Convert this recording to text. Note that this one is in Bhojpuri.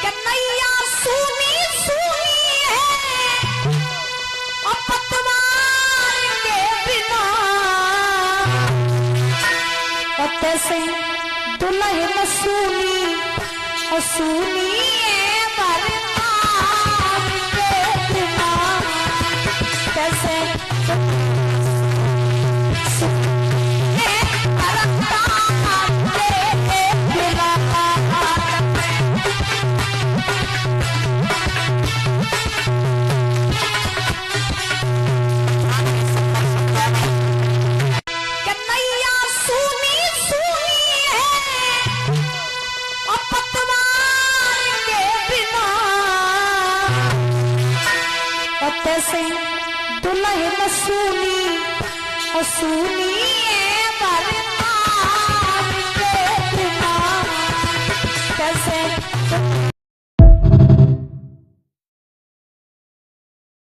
कन्हैया सुनी सुनी है पतवार के बिना से दुल्हन सुनी और सुनी बरनाम के बिना कैसे से दुल्हन सुनी और सुनी बरनाम के बिना कैसे